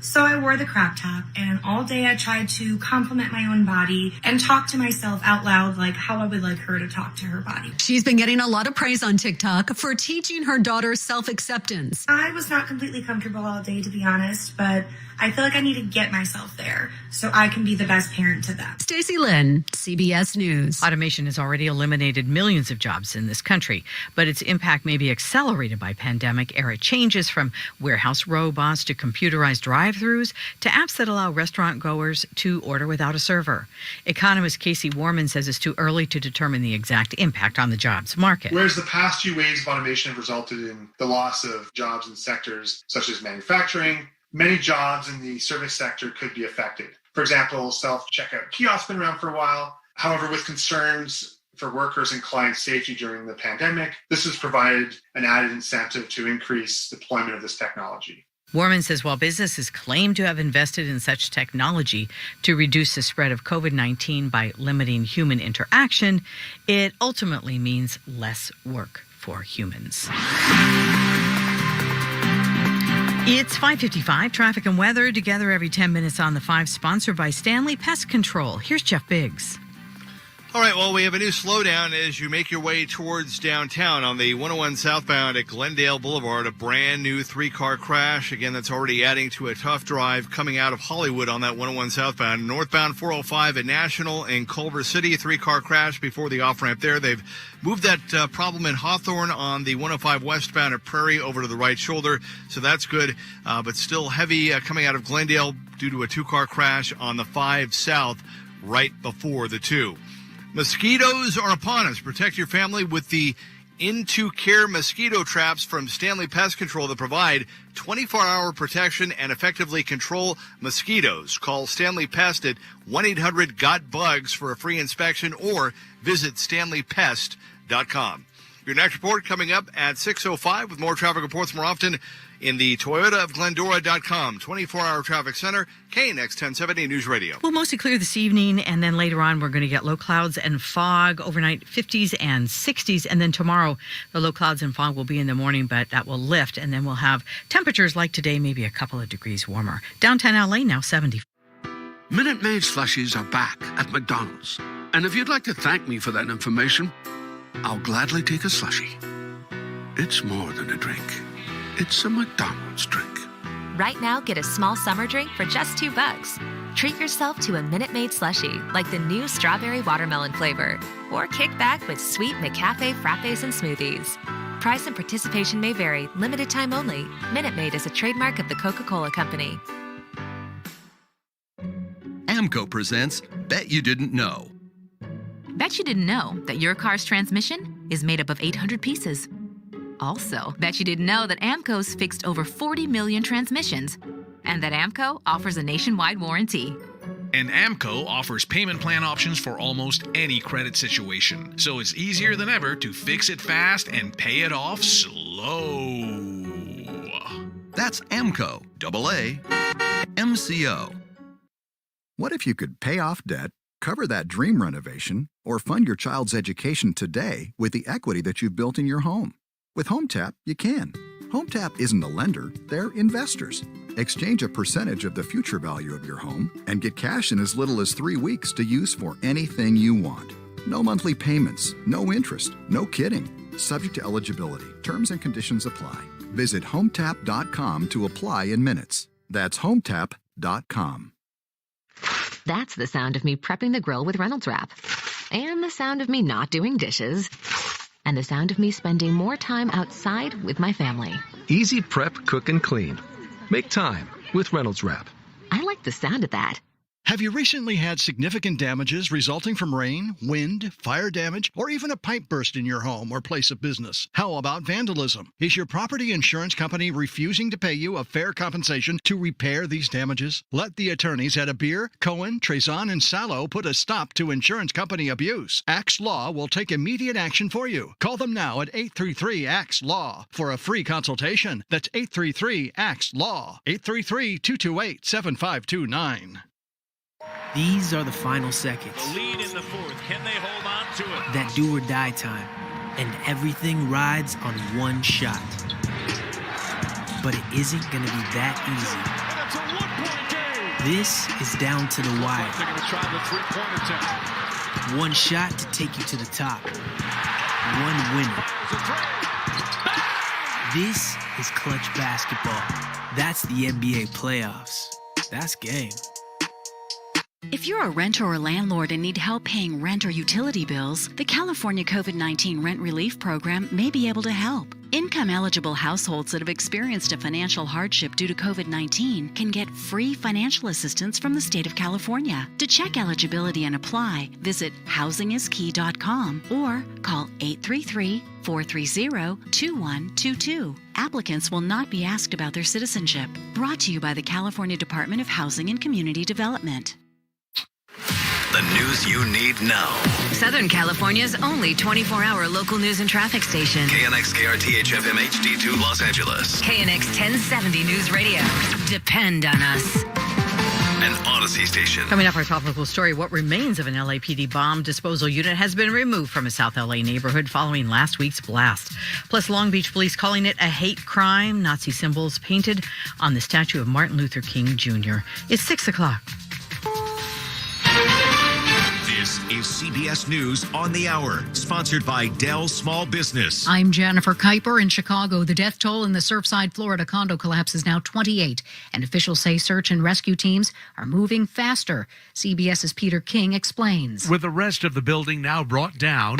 So I wore the crop top, and all day I tried to compliment my own body and talk to myself out loud like how I would like her to talk to her body. She's been getting a lot of praise on TikTok for teaching her daughter self-acceptance. I was not completely comfortable all day, to be honest, but I feel like I need to get myself there so I can be the best parent to them. Stacey Lynn, CBS News. Automation has already eliminated millions of jobs in this country, but its impact may be accelerated by pandemic-era changes from warehouse robots to computerized drive-thrus to apps that allow restaurant goers to order without a server. Economist Casey Warman says it's too early to determine the exact impact on the jobs market. Whereas the past few waves of automation have resulted in the loss of jobs in sectors such as manufacturing, many jobs in the service sector could be affected. For example, self-checkout kiosks been around for a while. However, with concerns for workers and client safety during the pandemic, this has provided an added incentive to increase deployment of this technology. Warman says while businesses claim to have invested in such technology to reduce the spread of COVID-19 by limiting human interaction, it ultimately means less work for humans. It's 5:55, traffic and weather together every 10 minutes on the 5, sponsored by Stanley Pest Control. Here's Jeff Biggs. All right, well, we have a new slowdown as you make your way towards downtown on the 101 southbound at Glendale Boulevard, a brand new 3-car crash. Again, that's already adding to a tough drive coming out of Hollywood on that 101 southbound. Northbound 405 at National in Culver City, 3-car crash before the off-ramp there. They've moved that problem in Hawthorne on the 105 westbound at Prairie over to the right shoulder, so that's good, but still heavy coming out of Glendale due to a 2-car crash on the 5 south right before the 2. Mosquitoes are upon us. Protect your family with the Into Care mosquito traps from Stanley Pest Control that provide 24-hour protection and effectively control mosquitoes. Call Stanley Pest at 1-800-GOT-BUGS for a free inspection or visit stanleypest.com. Your next report coming up at 6:05 with more traffic reports more often in the Toyota of Glendora.com 24-hour traffic center, KNX 1070 News Radio. Well, mostly clear this evening, and then later on we're going to get low clouds and fog, overnight 50s and 60s, and then tomorrow the low clouds and fog will be in the morning, but that will lift, and then we'll have temperatures like today, maybe a couple of degrees warmer. Downtown LA now 70. Minute Maid slushies are back at McDonald's. And if you'd like to thank me for that information, I'll gladly take a slushie. It's more than a drink. It's a McDonald's drink. Right now, get a small summer drink for just $2. Treat yourself to a Minute Maid slushie, like the new strawberry watermelon flavor. Or kick back with sweet McCafe frappes and smoothies. Price and participation may vary. Limited time only. Minute Maid is a trademark of the Coca-Cola Company. AMCO presents Bet You Didn't Know. Bet you didn't know that your car's transmission is made up of 800 pieces. Also, bet you didn't know that AMCO's fixed over 40 million transmissions, and that AMCO offers a nationwide warranty. And AMCO offers payment plan options for almost any credit situation, so it's easier than ever to fix it fast and pay it off slow. That's AMCO, AA, MCO. What if you could pay off debt, cover that dream renovation, or fund your child's education today with the equity that you've built in your home? With HomeTap, you can. HomeTap isn't a lender, they're investors. Exchange a percentage of the future value of your home and get cash in as little as 3 weeks to use for anything you want. No monthly payments, no interest, no kidding. Subject to eligibility. Terms and conditions apply. Visit HomeTap.com to apply in minutes. That's HomeTap.com. That's the sound of me prepping the grill with Reynolds Wrap. And the sound of me not doing dishes. And the sound of me spending more time outside with my family. Easy prep, cook, and clean. Make time with Reynolds Wrap. I like the sound of that. Have you recently had significant damages resulting from rain, wind, fire damage, or even a pipe burst in your home or place of business? How about vandalism? Is your property insurance company refusing to pay you a fair compensation to repair these damages? Let the attorneys at Abir, Cohen, Trezon, and Salo put a stop to insurance company abuse. Axe Law will take immediate action for you. Call them now at 833-AXE-LAW for a free consultation. That's 833-AXE-LAW. 833-228-7529. These are the final seconds. The lead in the fourth. Can they hold on to it? That do or die time. And everything rides on one shot. But it isn't going to be that easy. This is down to the wire. One shot to take you to the top. One winner. This is clutch basketball. That's the NBA playoffs. That's game. If you're a renter or landlord and need help paying rent or utility bills, the California COVID-19 Rent Relief Program may be able to help. Income-eligible households that have experienced a financial hardship due to COVID-19 can get free financial assistance from the state of California. To check eligibility and apply, visit housingiskey.com or call 833-430-2122. Applicants will not be asked about their citizenship. Brought to you by the California Department of Housing and Community Development. The news you need now. Southern California's only 24-hour local news and traffic station. KNX KRTH FM HD2 Los Angeles. KNX 1070 News Radio. Depend on us. An Odyssey station. Coming up, our topical story, what remains of an LAPD bomb disposal unit has been removed from a South LA neighborhood following last week's blast. Plus, Long Beach police calling it a hate crime. Nazi symbols painted on the statue of Martin Luther King Jr. It's 6 o'clock. This is CBS News on the Hour, sponsored by Dell Small Business. I'm Jennifer Kuiper in Chicago. The death toll in the Surfside, Florida condo collapse is now 28, and officials say search and rescue teams are moving faster. CBS's Peter King explains. With the rest of the building now brought down,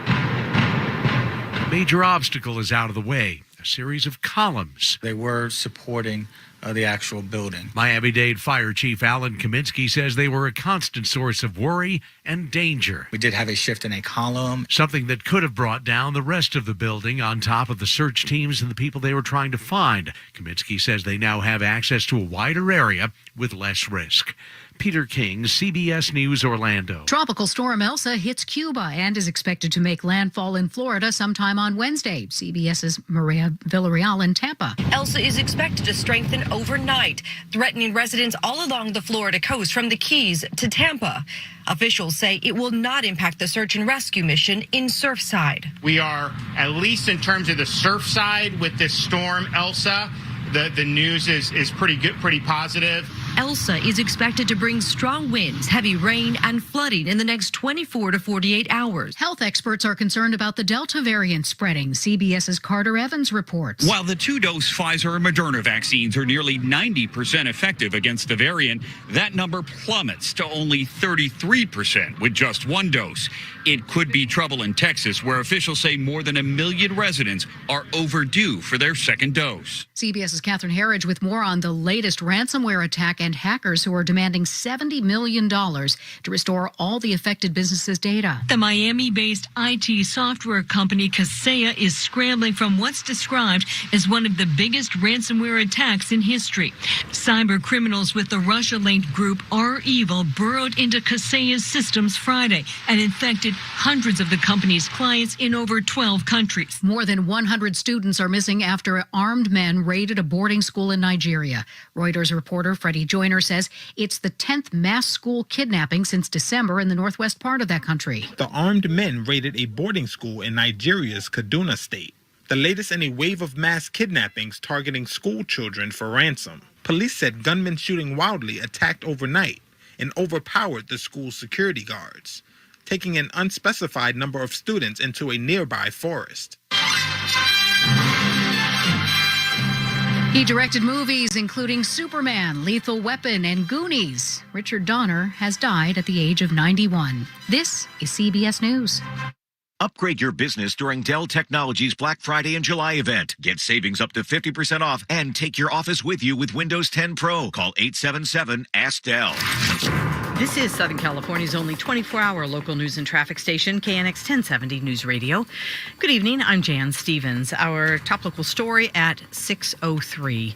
a major obstacle is out of the way. A series of columns. They were supporting the actual building. Miami-Dade Fire Chief Alan Kaminsky says they were a constant source of worry and danger. We did have a shift in a column. Something that could have brought down the rest of the building on top of the search teams and the people they were trying to find. Kaminsky says they now have access to a wider area with less risk. Peter King, CBS News, Orlando. Tropical storm Elsa hits Cuba and is expected to make landfall in Florida sometime on Wednesday. CBS's Maria Villarreal in Tampa. Elsa is expected to strengthen overnight, threatening residents all along the Florida coast from the Keys to Tampa. Officials say it will not impact the search and rescue mission in Surfside. We are, at least in terms of the Surfside with this storm Elsa, the news is pretty good, pretty positive. Elsa is expected to bring strong winds, heavy rain, and flooding in the next 24 to 48 hours. Health experts are concerned about the Delta variant spreading. CBS's Carter Evans reports. While the two-dose Pfizer and Moderna vaccines are nearly 90% effective against the variant, that number plummets to only 33% with just one dose. It could be trouble in Texas, where officials say more than 1 million residents are overdue for their second dose. CBS's Catherine Herridge with more on the latest ransomware attack and hackers who are demanding $70 million to restore all the affected businesses' data. The Miami-based IT software company Kaseya is scrambling from what's described as one of the biggest ransomware attacks in history. Cyber criminals with the Russia-linked group REvil burrowed into Kaseya's systems Friday and infected hundreds of the company's clients in over 12 countries. More than 100 students are missing after armed men raided a boarding school in Nigeria. Reuters reporter Freddie Joyner says it's the 10th mass school kidnapping since December in the northwest part of that country. The armed men raided a boarding school in Nigeria's Kaduna state, the latest in a wave of mass kidnappings targeting school children for ransom. Police said gunmen shooting wildly attacked overnight and overpowered the school's security guards, taking an unspecified number of students into a nearby forest. He directed movies including Superman, Lethal Weapon, and Goonies. Richard Donner has died at the age of 91. This is CBS News. Upgrade your business during Dell Technologies Black Friday and July event. Get savings up to 50% off and take your office with you with Windows 10 Pro. Call 877-ASK-DELL. This is Southern California's only 24-hour local news and traffic station, KNX 1070 News Radio. Good evening, I'm Jan Stevens. Our top local story at 6:03.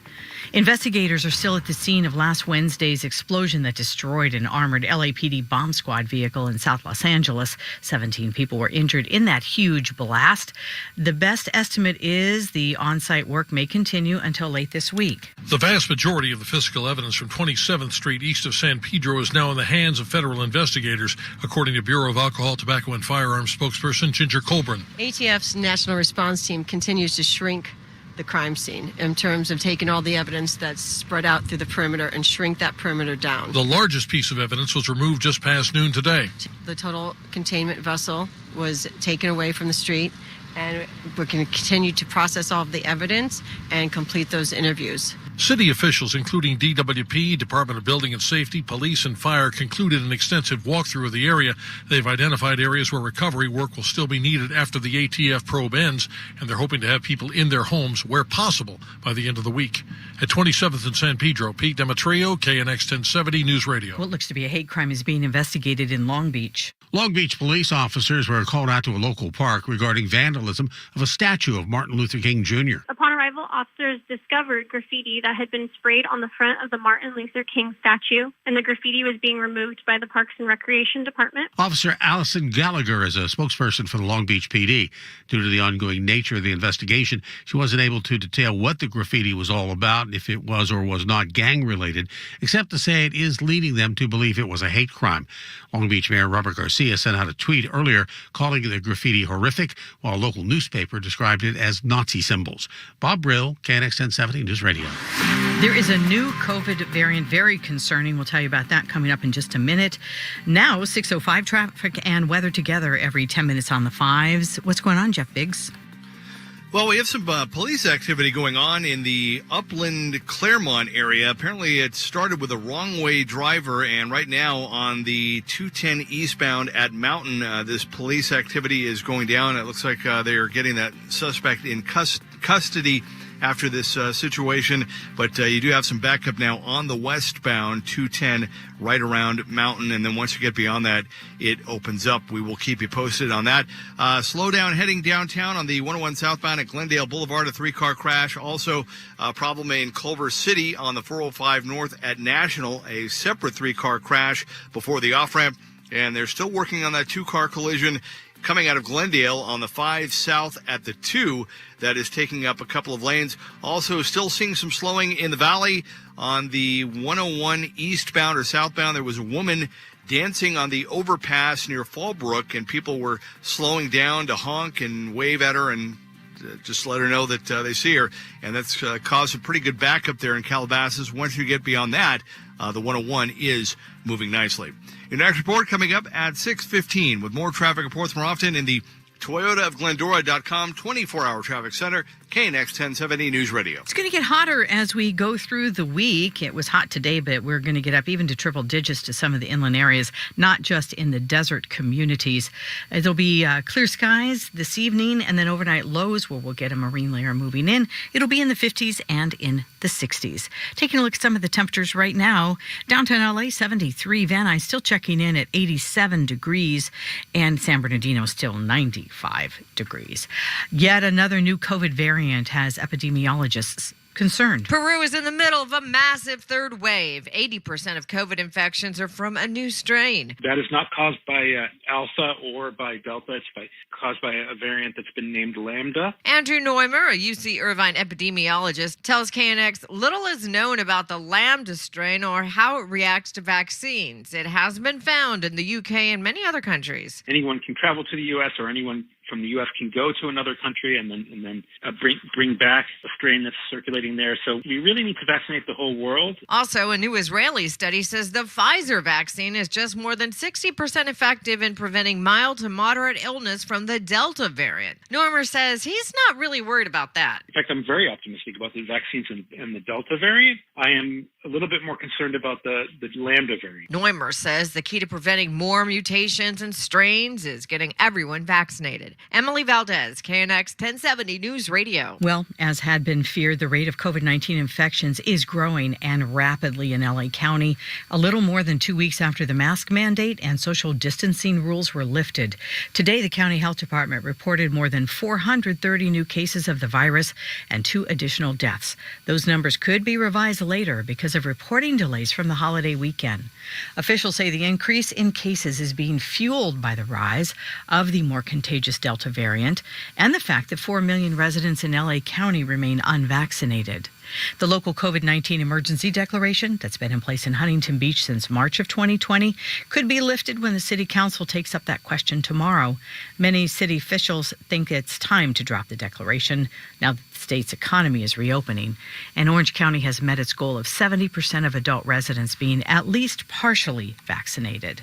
Investigators are still at the scene of last Wednesday's explosion that destroyed an armored LAPD bomb squad vehicle in South Los Angeles. 17 people were injured in that huge blast. The best estimate is the on-site work may continue until late this week. The vast majority of the physical evidence from 27th Street east of San Pedro is now in the hands of federal investigators, according to Bureau of Alcohol, Tobacco, and Firearms spokesperson Ginger Colburn. ATF's National Response Team continues to shrink the crime scene in terms of taking all the evidence that's spread out through the perimeter and shrink that perimeter down. The largest piece of evidence was removed just past noon today. The total containment vessel was taken away from the street, and we're going to continue to process all of the evidence and complete those interviews. City officials, including DWP, Department of Building and Safety, Police, and Fire, concluded an extensive walkthrough of the area. They've identified areas where recovery work will still be needed after the ATF probe ends, and they're hoping to have people in their homes where possible by the end of the week. At 27th and San Pedro, Pete Demetrio, KNX 1070 News Radio. What looks to be a hate crime is being investigated in Long Beach. Long Beach police officers were called out to a local park regarding vandalism of a statue of Martin Luther King Jr. Upon arrival, officers discovered graffiti that had been sprayed on the front of the Martin Luther King statue, and the graffiti was being removed by the Parks and Recreation Department. Officer Allison Gallagher is a spokesperson for the Long Beach PD. Due to the ongoing nature of the investigation, she wasn't able to detail what the graffiti was all about, if it was or was not gang-related, except to say it is leading them to believe it was a hate crime. Long Beach Mayor Robert Garcia sent out a tweet earlier calling the graffiti horrific, while a local newspaper described it as Nazi symbols. Bob Brill, KNX 1070 News Radio. There is a new COVID variant, very concerning. We'll tell you about that coming up in just a minute. Now, 6:05 traffic and weather together every 10 minutes on the fives. What's going on, Jeff Biggs? Well, we have some police activity going on in the Upland Claremont area. Apparently, it started with a wrong-way driver, and right now on the 210 eastbound at Mountain, this police activity is going down. It looks like they are getting that suspect in custody after this situation, but you do have some backup now on the westbound 210 right around Mountain, and then once you get beyond that, it opens up. We will keep you posted on that. Slow down heading downtown on the 101 southbound at Glendale Boulevard, a 3-car crash. Also, problem in Culver City on the 405 north at National, a separate 3-car crash before the off-ramp, and they're still working on that 2-car collision coming out of Glendale on the 5 south at the 2 that is taking up a couple of lanes. Also still seeing some slowing in the valley on the 101 eastbound or southbound. There was a woman dancing on the overpass near Fallbrook, and people were slowing down to honk and wave at her and just let her know that they see her. And that's caused a pretty good backup there in Calabasas. Once you get beyond that, the 101 is moving nicely. Your next report coming up at 6:15 with more traffic reports more often in the Toyota of Glendora.com 24-hour traffic center, KNX 1070 News Radio. It's going to get hotter as we go through the week. It was hot today, but we're going to get up even to triple digits to some of the inland areas, not just in the desert communities. There'll be clear skies this evening, and then overnight lows where we'll get a marine layer moving in. It'll be in the 50s and in the 60s. Taking a look at some of the temperatures right now. Downtown LA, 73. Van Nuys still checking in at 87 degrees, and San Bernardino still 95 degrees. Yet another new COVID variant has epidemiologists concerned. Peru is in the middle of a massive third wave. 80% of COVID infections are from a new strain. That is not caused by Alpha or by Delta. It's caused by a variant that's been named Lambda. Andrew Neumer, a UC Irvine epidemiologist, tells KNX little is known about the Lambda strain or how it reacts to vaccines. It has been found in the UK and many other countries. Anyone can travel to the U.S. or anyone from the U.S. can go to another country and then bring back a strain that's circulating there. So we really need to vaccinate the whole world. Also, a new Israeli study says the Pfizer vaccine is just more than 60% effective in preventing mild to moderate illness from the Delta variant. Normer says he's not really worried about that. In fact, I'm very optimistic about the vaccines and the Delta variant. I am a little bit more concerned about the Lambda variant. Neumer says the key to preventing more mutations and strains is getting everyone vaccinated. Emily Valdez, KNX 1070 News Radio. Well, as had been feared, the rate of COVID-19 infections is growing and rapidly in LA County. A little more than 2 weeks after the mask mandate and social distancing rules were lifted. Today, the county health department reported more than 430 new cases of the virus and 2 additional deaths. Those numbers could be revised later because of reporting delays from the holiday weekend. Officials say the increase in cases is being fueled by the rise of the more contagious Delta variant and the fact that 4 million residents in LA County remain unvaccinated. The local COVID-19 emergency declaration that's been in place in Huntington Beach since March of 2020 could be lifted when the city council takes up that question tomorrow. Many city officials think it's time to drop the declaration now that the state's economy is reopening, and Orange County has met its goal of 70% of adult residents being at least partially vaccinated.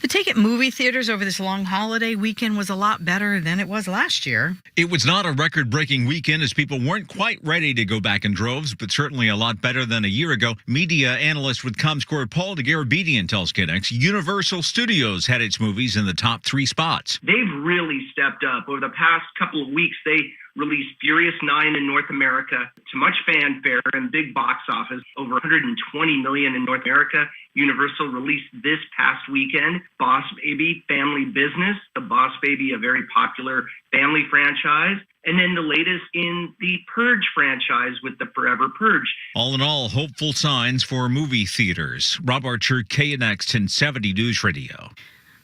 The take at movie theaters over this long holiday weekend was a lot better than it was last year. It was not a record-breaking weekend as people weren't quite ready to go back in droves, but certainly a lot better than a year ago. Media analyst with ComScore Paul DeGarabedian tells KidX Universal Studios had its movies in the top 3 spots. They've really stepped up. Over the past couple of weeks, they released Furious 9 in North America to much fanfare and big box office, over $120 million in North America. Universal released this past weekend Boss Baby Family Business, the Boss Baby, a very popular family franchise, and then the latest in the Purge franchise with the Forever Purge. All in all, hopeful signs for movie theaters. Rob Archer, KNX 1070 News Radio.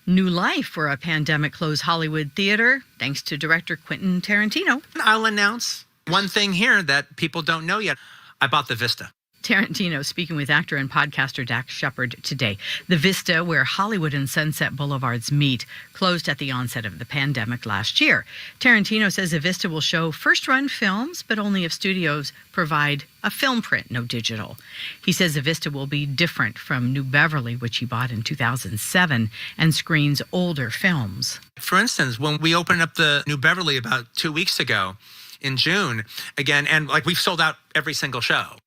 New life for a pandemic-closed Hollywood theater, thanks to director Quentin Tarantino. I'll announce one thing here that people don't know yet. I bought the Vista. Tarantino speaking with actor and podcaster Dax Shepard today. The Vista, where Hollywood and Sunset Boulevards meet, closed at the onset of the pandemic last year. Tarantino says the Vista will show first-run films, but only if studios provide a film print, no digital. He says the Vista will be different from New Beverly, which he bought in 2007, and screens older films. For instance, when we opened up the New Beverly about 2 weeks ago in June, again, and we've sold out every single show.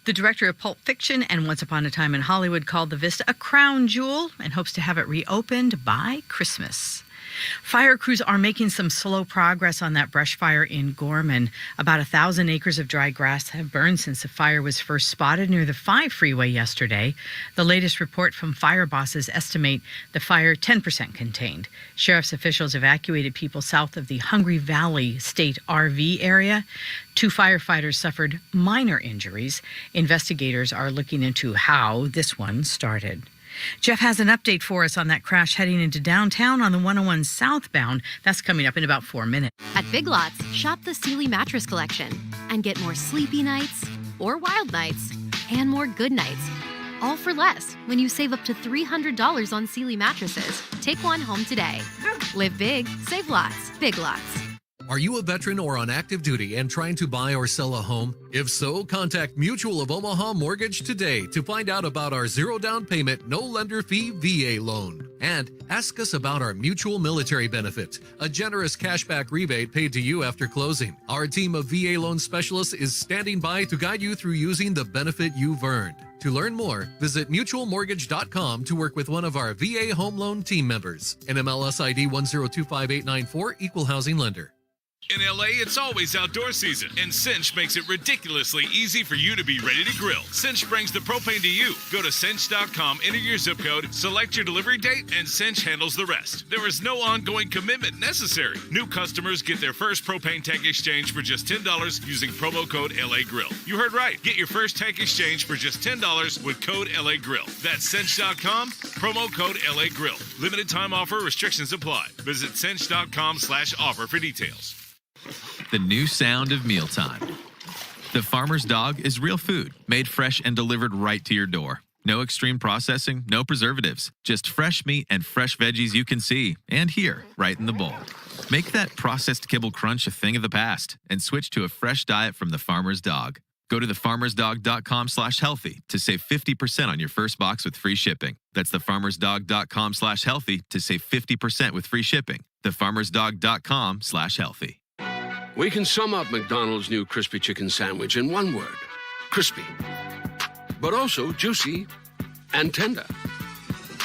The director of Pulp Fiction and Once Upon a Time in Hollywood called the Vista a crown jewel and hopes to have it reopened by Christmas. Fire crews are making some slow progress on that brush fire in Gorman. About 1,000 acres of dry grass have burned since the fire was first spotted near the 5 freeway yesterday. The latest report from fire bosses estimate the fire 10% contained. Sheriff's officials evacuated people south of the Hungry Valley State RV area. 2 firefighters suffered minor injuries. Investigators are looking into how this one started. Jeff has an update for us on that crash heading into downtown on the 101 southbound. That's coming up in about 4 minutes. At Big Lots, shop the Sealy Mattress Collection and get more sleepy nights or wild nights and more good nights, all for less when you save up to $300 on Sealy mattresses. Take one home today. Live big, save lots. Big Lots. Are you a veteran or on active duty and trying to buy or sell a home? If so, contact Mutual of Omaha Mortgage today to find out about our 0 down payment, no lender fee VA loan. And ask us about our Mutual Military Benefit, a generous cashback rebate paid to you after closing. Our team of VA loan specialists is standing by to guide you through using the benefit you've earned. To learn more, visit mutualmortgage.com to work with one of our VA home loan team members. NMLS ID 1025894, Equal Housing Lender. In LA, it's always outdoor season, and Cinch makes it ridiculously easy for you to be ready to grill. Cinch brings the propane to you. Go to cinch.com, enter your zip code, select your delivery date, and Cinch handles the rest. There is no ongoing commitment necessary. New customers get their first propane tank exchange for just $10 using promo code LAGrill. You heard right. Get your first tank exchange for just $10 with code LAGrill. That's cinch.com, promo code LAGrill. Limited time offer, restrictions apply. Visit cinch.com/offer for details. The new sound of mealtime. The Farmer's Dog is real food, made fresh and delivered right to your door. No extreme processing, no preservatives, just fresh meat and fresh veggies you can see and hear right in the bowl. Make that processed kibble crunch a thing of the past and switch to a fresh diet from the Farmer's Dog. Go to thefarmersdog.com/healthy to save 50% on your first box with free shipping. That's thefarmersdog.com/healthy to save 50% with free shipping. thefarmersdog.com/healthy. We can sum up McDonald's new crispy chicken sandwich in one word: crispy. But also juicy and tender.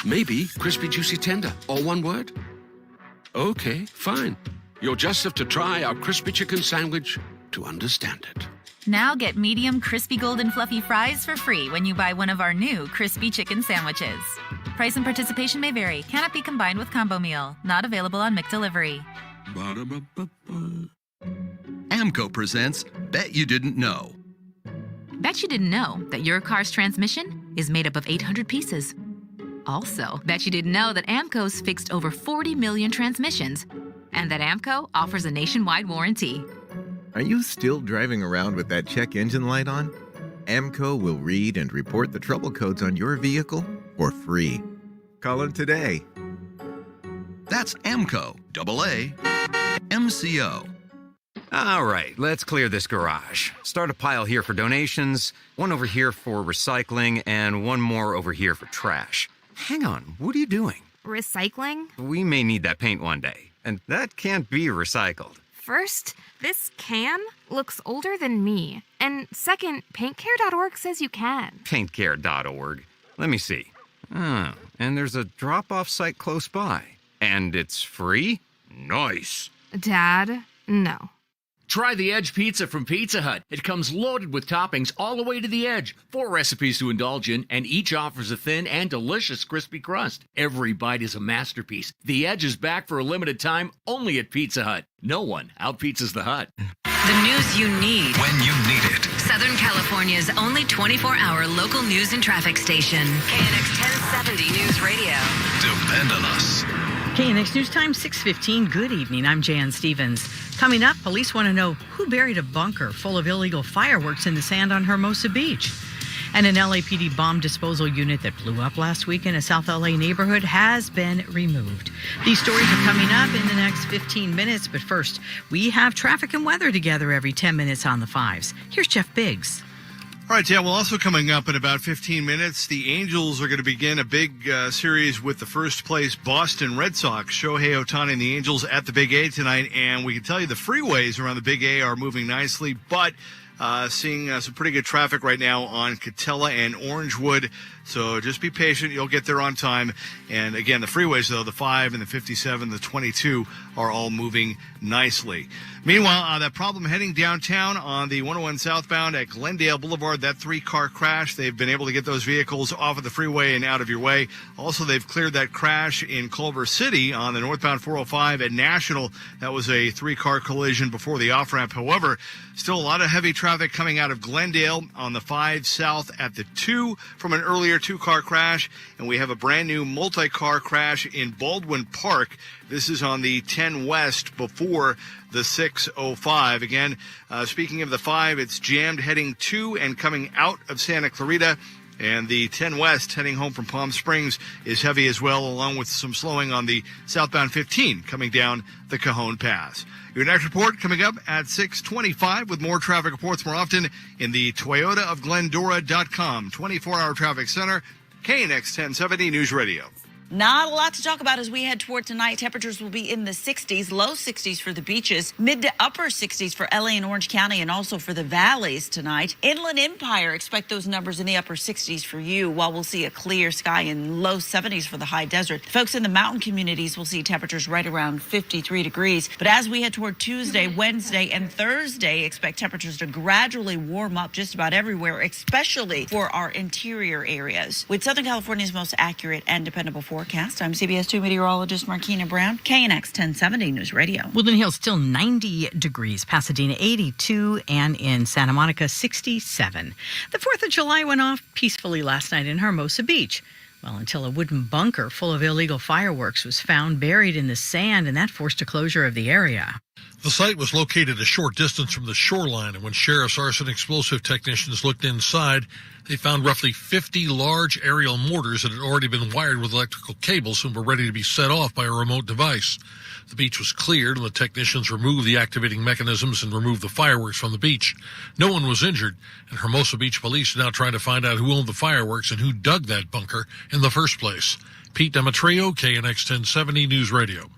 Maybe crispy, juicy, tender, all one word? Okay, fine. You'll just have to try our crispy chicken sandwich to understand it. Now get medium crispy golden fluffy fries for free when you buy one of our new crispy chicken sandwiches. Price and participation may vary. Cannot be combined with combo meal. Not available on McDelivery. Ba-da-ba-ba-ba. AMCO presents Bet You Didn't Know. Bet you didn't know that your car's transmission is made up of 800 pieces. Also, bet you didn't know that AMCO's fixed over 40 million transmissions and that AMCO offers a nationwide warranty. Are you still driving around with that check engine light on? AMCO will read and report the trouble codes on your vehicle for free. Call them today. That's AMCO, AA, MCO. All right, let's clear this garage. Start a pile here for donations, one over here for recycling, and one more over here for trash. Hang on, what are you doing? Recycling? We may need that paint one day, and that can't be recycled. First, this can looks older than me. And second, paintcare.org says you can. Paintcare.org. Let me see. Oh, and there's a drop-off site close by. And it's free? Nice. Dad, no. Try the Edge Pizza from Pizza Hut. It comes loaded with toppings all the way to the edge. 4 recipes to indulge in, and each offers a thin and delicious crispy crust. Every bite is a masterpiece. The Edge is back for a limited time only at Pizza Hut. No one out-pizzas the Hut. The news you need when you need it. Southern California's only 24-hour local news and traffic station. KNX 1070 News Radio. Depend on us. KNX News Time, 6:15. Good evening. I'm Jan Stevens. Coming up, police want to know who buried a bunker full of illegal fireworks in the sand on Hermosa Beach. And an LAPD bomb disposal unit that blew up last week in a South LA neighborhood has been removed. These stories are coming up in the next 15 minutes. But first, we have traffic and weather together every 10 minutes on the 5s. Here's Jeff Biggs. All right, yeah, well, also coming up in about 15 minutes, the Angels are going to begin a big series with the first place Boston Red Sox. Shohei Ohtani and the Angels at the Big A tonight, and we can tell you the freeways around the Big A are moving nicely, but seeing some pretty good traffic right now on Catella and Orangewood. So just be patient. You'll get there on time. And again, the freeways, though, the 5 and the 57, the 22 are all moving nicely. Meanwhile, that problem heading downtown on the 101 southbound at Glendale Boulevard, that 3-car crash, they've been able to get those vehicles off of the freeway and out of your way. Also, they've cleared that crash in Culver City on the northbound 405 at National. That was a 3-car collision before the off-ramp. However, still a lot of heavy traffic coming out of Glendale on the 5 south at the 2 from an earlier 2-car crash. And we have a brand new multi-car crash in Baldwin Park. This is on the 10 west before the 605. Again, speaking of the 5, it's jammed heading to and coming out of Santa Clarita. And the 10 west heading home from Palm Springs is heavy as well, along with some slowing on the southbound 15 coming down the Cajon Pass. Your next report coming up at 6:25 with more traffic reports more often in the ToyotaofGlendora.com 24-hour traffic center, KNX 1070 News Radio. Not a lot to talk about as we head toward tonight. Temperatures will be in the 60s, low 60s for the beaches, mid to upper 60s for LA and Orange County, and also for the valleys tonight. Inland Empire, expect those numbers in the upper 60s for you, while we'll see a clear sky in low 70s for the high desert. Folks in the mountain communities will see temperatures right around 53 degrees. But as we head toward Tuesday, Wednesday, and Thursday, expect temperatures to gradually warm up just about everywhere, especially for our interior areas. With Southern California's most accurate and dependable forecast, I'm CBS 2 meteorologist Markina Brown, KNX 1070 News Radio. Woodland Hills still 90 degrees, Pasadena 82, and in Santa Monica 67. The 4th of July went off peacefully last night in Hermosa Beach. Well, until a wooden bunker full of illegal fireworks was found buried in the sand, and that forced a closure of the area. The site was located a short distance from the shoreline, and when sheriff's arson explosive technicians looked inside, they found roughly 50 large aerial mortars that had already been wired with electrical cables and were ready to be set off by a remote device. The beach was cleared, and the technicians removed the activating mechanisms and removed the fireworks from the beach. No one was injured, and Hermosa Beach police are now trying to find out who owned the fireworks and who dug that bunker in the first place. Pete Demetrio, KNX 1070 News Radio.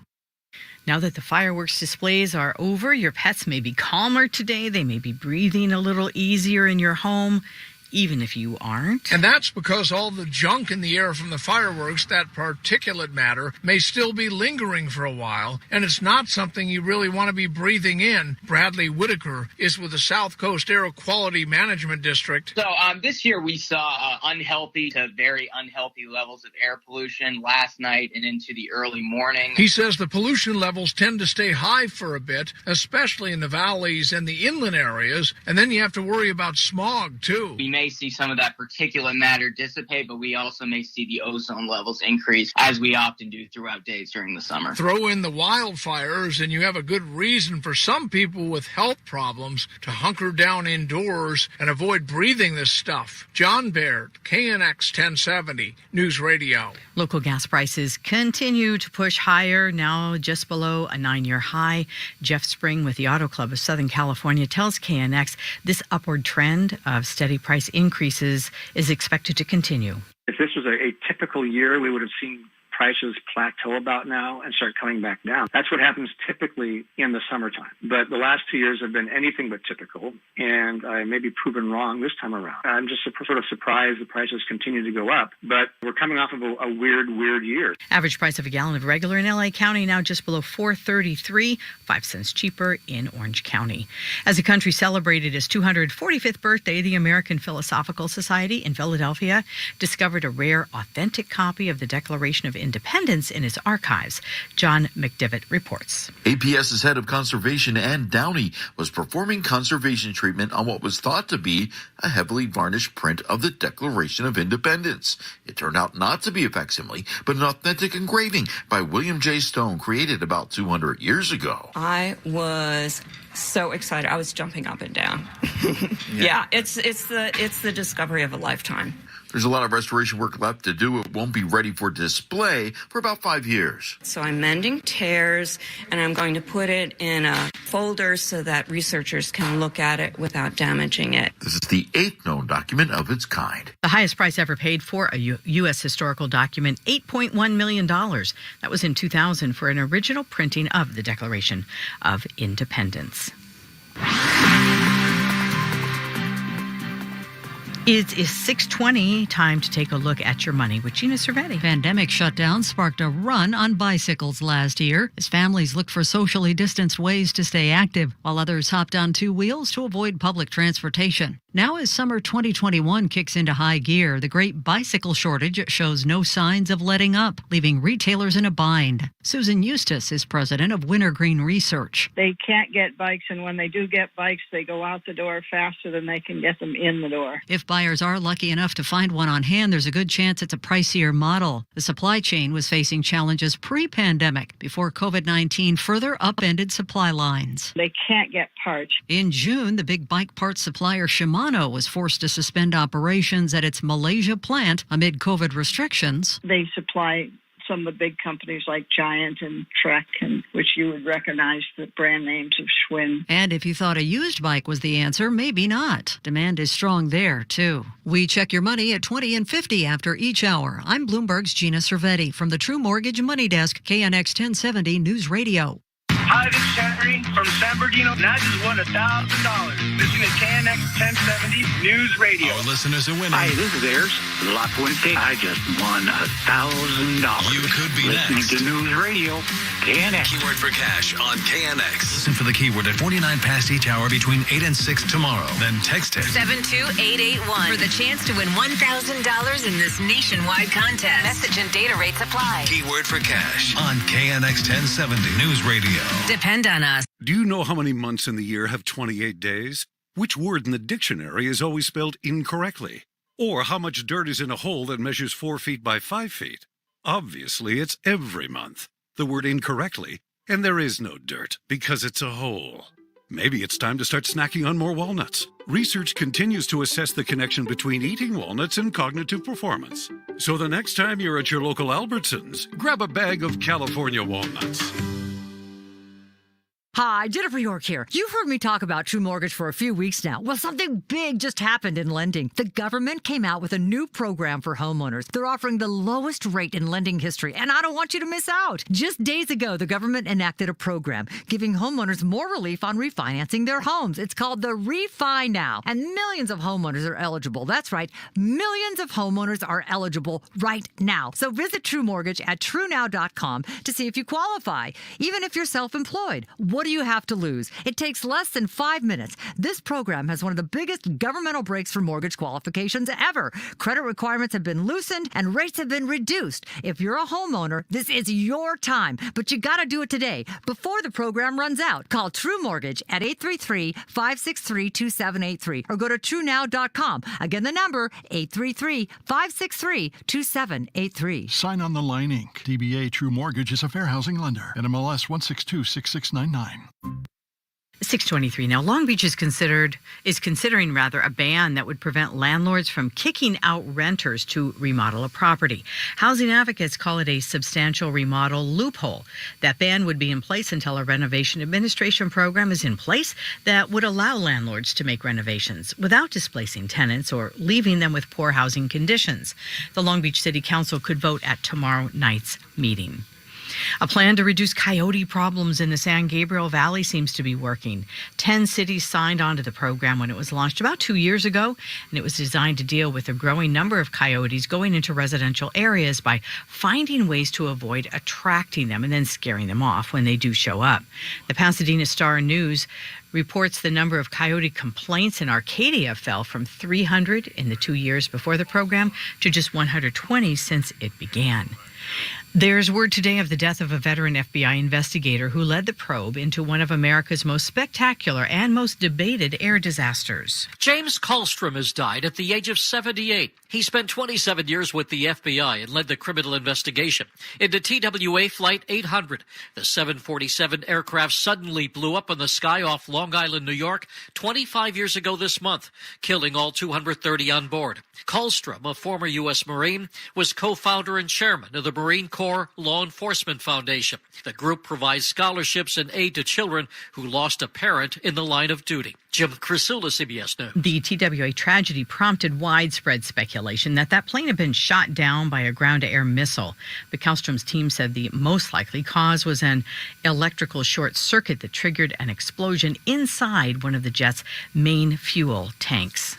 Now that the fireworks displays are over, your pets may be calmer today. They may be breathing a little easier in your home, even if you aren't. And that's because all the junk in the air from the fireworks, that particulate matter, may still be lingering for a while, and it's not something you really want to be breathing in. Bradley Whitaker is with the South Coast Air Quality Management District. So this year we saw unhealthy to very unhealthy levels of air pollution last night and into the early morning. He says the pollution levels tend to stay high for a bit, especially in the valleys and the inland areas, and then you have to worry about smog, too. We may may see some of that particulate matter dissipate, but we also may see the ozone levels increase, as we often do throughout days during the summer. Throw in the wildfires, and you have a good reason for some people with health problems to hunker down indoors and avoid breathing this stuff. John Baird, KNX 1070, News Radio. Local gas prices continue to push higher, now just below a 9-year high. Jeff Spring with the Auto Club of Southern California tells KNX this upward trend of steady price increases is expected to continue. If this was a typical year, we would have seen prices plateau about now and start coming back down. That's what happens typically in the summertime. But the last 2 years have been anything but typical, and I may be proven wrong this time around. I'm just sort of surprised the prices continue to go up, but we're coming off of a weird year. Average price of a gallon of regular in LA County now just below $4.33, 5 cents cheaper in Orange County. As the country celebrated its 245th birthday, the American Philosophical Society in Philadelphia discovered a rare, authentic copy of the Declaration of Independence in its archives. John McDivitt reports. APS's head of conservation, Ann Downey, was performing conservation treatment on what was thought to be a heavily varnished print of the Declaration of Independence. It turned out not to be a facsimile, but an authentic engraving by William J. Stone, created about 200 years ago. I was so excited. I was jumping up and down. Yeah, it's the discovery of a lifetime. There's a lot of restoration work left to do. It won't be ready for display for about 5 years. So I'm mending tears, and I'm going to put it in a folder so that researchers can look at it without damaging it. This is the 8th known document of its kind. The highest price ever paid for a U.S. historical document, $8.1 million. That was in 2000 for an original printing of the Declaration of Independence. It is 6:20, time to take a look at your money with Gina Cervetti. Pandemic shutdown sparked a run on bicycles last year as families looked for socially distanced ways to stay active, while others hopped on two wheels to avoid public transportation. Now as summer 2021 kicks into high gear, the great bicycle shortage shows no signs of letting up, leaving retailers in a bind. Susan Eustace is president of Wintergreen Research. They can't get bikes, and when they do get bikes, they go out the door faster than they can get them in the door. If buyers are lucky enough to find one on hand, there's a good chance it's a pricier model. The supply chain was facing challenges pre-pandemic before COVID-19 further upended supply lines. They can't get parts. In June, the big bike parts supplier Shimano was forced to suspend operations at its Malaysia plant amid COVID restrictions. They supply some of the big companies like Giant and Trek, and which you would recognize the brand names of Schwinn. And if you thought a used bike was the answer, maybe not. Demand is strong there, too. We check your money at 20 and 50 after each hour. I'm Bloomberg's Gina Cervetti from the True Mortgage Money Desk, KNX 1070 News Radio. Hi, this is Henry from San Bernardino, and I just won $1,000. Listen to KNX 1070 News Radio. Our listeners are winning. Hi, this is Ayers, La Puente. I just won $1,000. You could be listening next. to News Radio, KNX. Keyword for cash on KNX. Listen for the keyword at 49 past each hour between 8 and 6 tomorrow. Then text it. 72881 for the chance to win $1,000 in this nationwide contest. Message and data rates apply. Keyword for cash on KNX 1070 News Radio. Depend on us. Do you know how many months in the year have 28 days? Which word in the dictionary is always spelled incorrectly? Or how much dirt is in a hole that measures 4 feet by 5 feet? Obviously, it's every month. The word incorrectly, and there is no dirt because it's a hole. Maybe it's time to start snacking on more walnuts. Research continues to assess the connection between eating walnuts and cognitive performance. So the next time you're at your local Albertsons, grab a bag of California walnuts. Hi, Jennifer York here. You've heard me talk about True Mortgage for a few weeks now. Well, something big just happened in lending. The government came out with a new program for homeowners. They're offering the lowest rate in lending history, and I don't want you to miss out. Just days ago, the government enacted a program giving homeowners more relief on refinancing their homes. It's called the Refi Now, and millions of homeowners are eligible. That's right, millions of homeowners are eligible right now. So visit True Mortgage at TrueNow.com to see if you qualify, even if you're self-employed. What what do you have to lose? It takes less than 5 minutes. This program has one of the biggest governmental breaks for mortgage qualifications ever. Credit requirements have been loosened and rates have been reduced. If you're a homeowner, this is your time, but you got to do it today before the program runs out. Call True Mortgage at 833-563-2783 or go to TrueNow.com. Again, the number 833-563-2783. Sign on the line, Inc. DBA True Mortgage is a fair housing lender. NMLS 1626699. 623. Now, Long Beach is considering a ban that would prevent landlords from kicking out renters to remodel a property. Housing advocates call it a substantial remodel loophole. That ban would be in place until a renovation administration program is in place that would allow landlords to make renovations without displacing tenants or leaving them with poor housing conditions. The Long Beach City Council could vote at tomorrow night's meeting. A plan to reduce coyote problems in the San Gabriel Valley seems to be working. 10 cities signed on to the program when it was launched about 2 years ago, and it was designed to deal with a growing number of coyotes going into residential areas by finding ways to avoid attracting them and then scaring them off when they do show up. The Pasadena Star-News reports the number of coyote complaints in Arcadia fell from 300 in the 2 years before the program to just 120 since it began. There's word today of the death of a veteran FBI investigator who led the probe into one of America's most spectacular and most debated air disasters. James Kallstrom has died at the age of 78. He spent 27 years with the FBI and led the criminal investigation into TWA Flight 800. The 747 aircraft suddenly blew up in the sky off Long Island, New York, 25 years ago this month, killing all 230 on board. Kallstrom, a former U.S. Marine, was co-founder and chairman of the Marine Corps Law Enforcement Foundation. The group provides scholarships and aid to children who lost a parent in the line of duty. Jim Crisula, CBS News. The TWA tragedy prompted widespread speculation that plane had been shot down by a ground-to-air missile. But Kallstrom's team said the most likely cause was an electrical short circuit that triggered an explosion inside one of the jet's main fuel tanks.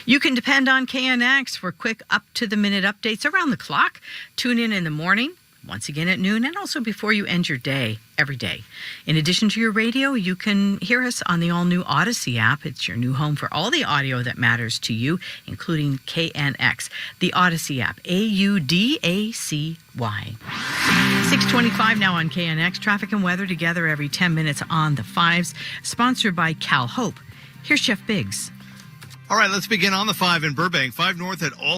You can depend on KNX for quick up-to-the-minute updates around the clock. Tune in the morning, once again at noon, and also before you end your day, every day. In addition to your radio, you can hear us on the all-new Odyssey app. It's your new home for all the audio that matters to you, including KNX. The Odyssey app, AUDACY. 6:25 now on KNX. Traffic and weather together every 10 minutes on the fives. Sponsored by Cal Hope. Here's Jeff Biggs. All right, let's begin on the 5 in Burbank. 5 north at all.